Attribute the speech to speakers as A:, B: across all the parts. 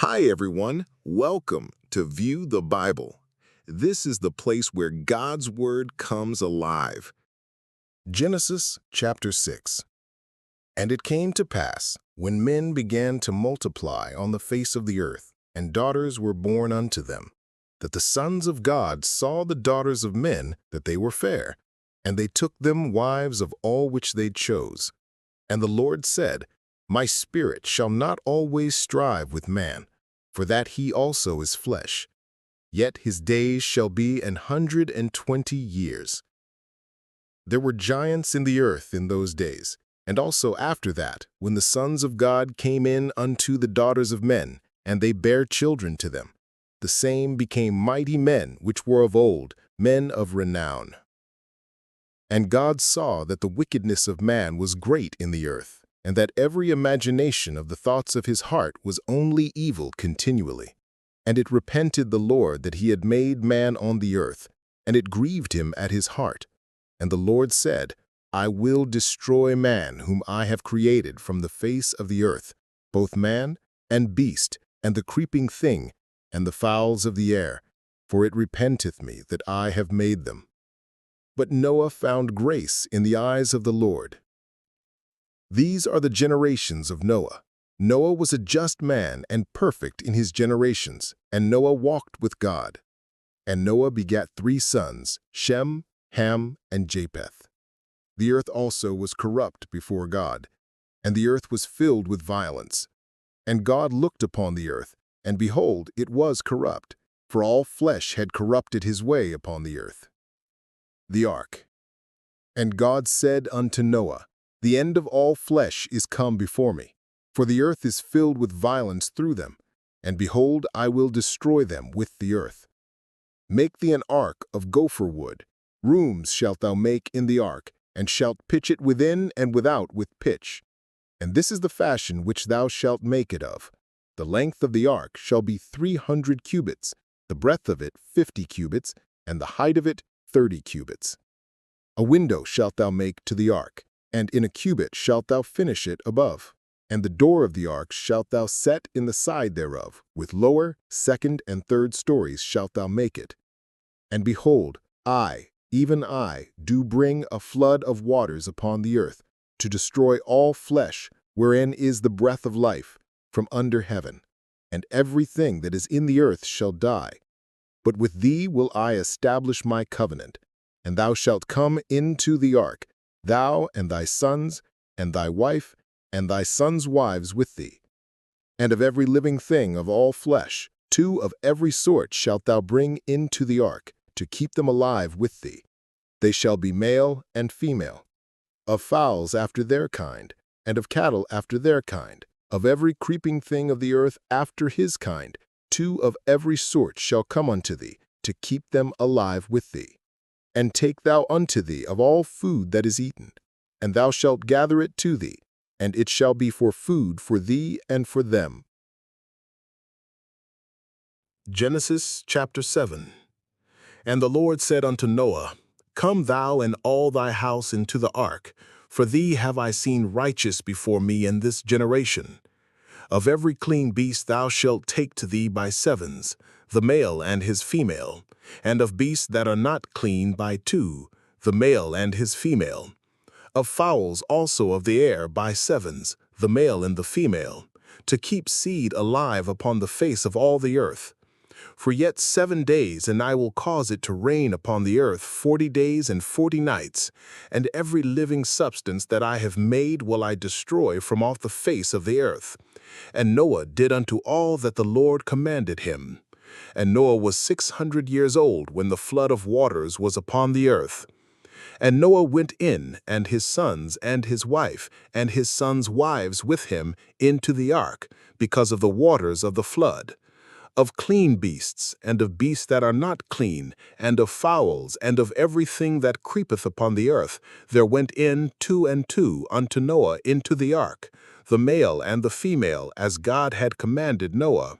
A: Hi, everyone. Welcome to View the Bible. This is the place where God's Word comes alive. Genesis chapter 6. And it came to pass, when men began to multiply on the face of the earth, and daughters were born unto them, that the sons of God saw the daughters of men that they were fair, and they took them wives of all which they chose. And the Lord said, My spirit shall not always strive with man, for that he also is flesh. Yet his days shall be 120 years. There were giants in the earth in those days, and also after that, when the sons of God came in unto the daughters of men, and they bare children to them. The same became mighty men which were of old, men of renown. And God saw that the wickedness of man was great in the earth, and that every imagination of the thoughts of his heart was only evil continually. And it repented the Lord that he had made man on the earth, and it grieved him at his heart. And the Lord said, I will destroy man whom I have created from the face of the earth, both man and beast, and the creeping thing, and the fowls of the air, for it repenteth me that I have made them. But Noah found grace in the eyes of the Lord. These are the generations of Noah. Noah was a just man and perfect in his generations, and Noah walked with God. And Noah begat 3 sons, Shem, Ham, and Japheth. The earth also was corrupt before God, and the earth was filled with violence. And God looked upon the earth, and behold, it was corrupt, for all flesh had corrupted his way upon the earth. The ark. And God said unto Noah, The end of all flesh is come before me, for the earth is filled with violence through them, and behold, I will destroy them with the earth. Make thee an ark of gopher wood. Rooms shalt thou make in the ark, and shalt pitch it within and without with pitch. And this is the fashion which thou shalt make it of. The length of the ark shall be 300 cubits, the breadth of it 50 cubits, and the height of it 30 cubits. A window shalt thou make to the ark, and in a cubit shalt thou finish it above. And the door of the ark shalt thou set in the side thereof, with lower, second, and third stories shalt thou make it. And behold, I, even I, do bring a flood of waters upon the earth, to destroy all flesh, wherein is the breath of life, from under heaven. And everything that is in the earth shall die. But with thee will I establish my covenant, and thou shalt come into the ark, thou and thy sons, and thy wife, and thy sons' wives with thee. And of every living thing of all flesh, 2 of every sort shalt thou bring into the ark, to keep them alive with thee. They shall be male and female. Of fowls after their kind, and of cattle after their kind, of every creeping thing of the earth after his kind, 2 of every sort shall come unto thee, to keep them alive with thee. And take thou unto thee of all food that is eaten, and thou shalt gather it to thee, and it shall be for food for thee and for them. Genesis chapter 7. And the Lord said unto Noah, Come thou and all thy house into the ark, for thee have I seen righteous before me in this generation. Of every clean beast thou shalt take to thee by 7s, the male and his female, and of beasts that are not clean by 2, the male and his female. Of fowls also of the air by 7s, the male and the female, to keep seed alive upon the face of all the earth. For yet 7 days, and I will cause it to rain upon the earth 40 days and 40 nights, and every living substance that I have made will I destroy from off the face of the earth. And Noah did unto all that the Lord commanded him. And Noah was 600 years old when the flood of waters was upon the earth. And Noah went in, and his sons, and his wife, and his sons' wives with him, into the ark, because of the waters of the flood. Of clean beasts, and of beasts that are not clean, and of fowls, and of everything that creepeth upon the earth, there went in 2 and 2 unto Noah into the ark, the male and the female, as God had commanded Noah.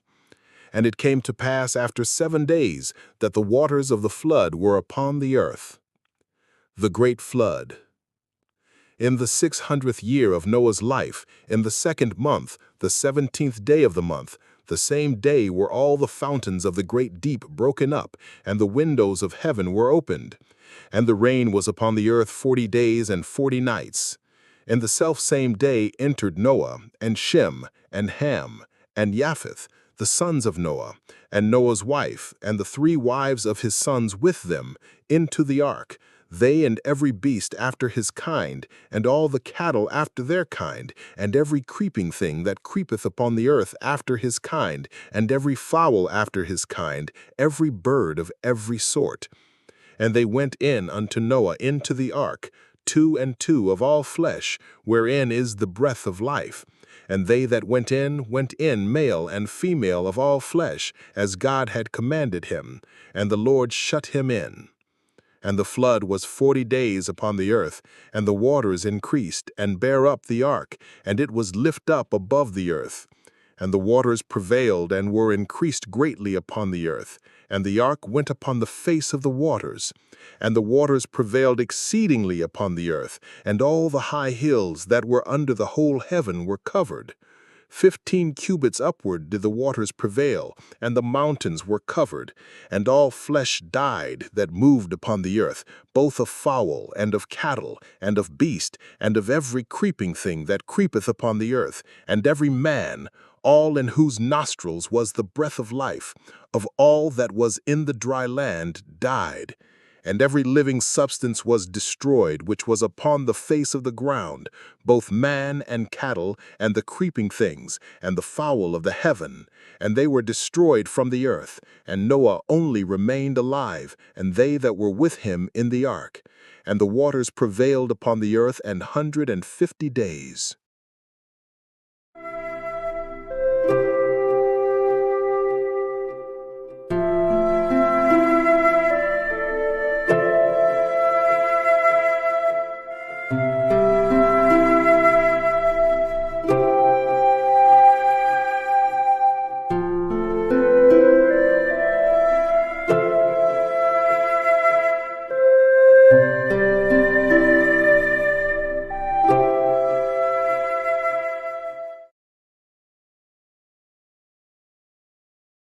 A: And it came to pass after 7 days that the waters of the flood were upon the earth. The great flood. In the 600th year of Noah's life, in the 2nd month, the 17th day of the month, The same day were all the fountains of the great deep broken up, and the windows of heaven were opened. And the rain was upon the earth 40 days and 40 nights. In the selfsame day entered Noah, and Shem, and Ham, and Japheth, the sons of Noah, and Noah's wife, and the 3 wives of his sons with them, into the ark, they and every beast after his kind, and all the cattle after their kind, and every creeping thing that creepeth upon the earth after his kind, and every fowl after his kind, every bird of every sort. And they went in unto Noah into the ark, 2 and 2 of all flesh, wherein is the breath of life. And they that went in, male and female of all flesh, as God had commanded him. And the Lord shut him in. And the flood was 40 days upon the earth, and the waters increased, and bare up the ark, and it was lift up above the earth. And the waters prevailed, and were increased greatly upon the earth, and the ark went upon the face of the waters. And the waters prevailed exceedingly upon the earth, and all the high hills that were under the whole heaven were covered. 15 cubits upward did the waters prevail, and the mountains were covered, and all flesh died that moved upon the earth, both of fowl, and of cattle, and of beast, and of every creeping thing that creepeth upon the earth, and every man, all in whose nostrils was the breath of life, of all that was in the dry land, died. And every living substance was destroyed, which was upon the face of the ground, both man and cattle, and the creeping things, and the fowl of the heaven. And they were destroyed from the earth, and Noah only remained alive, and they that were with him in the ark. And the waters prevailed upon the earth 150 days.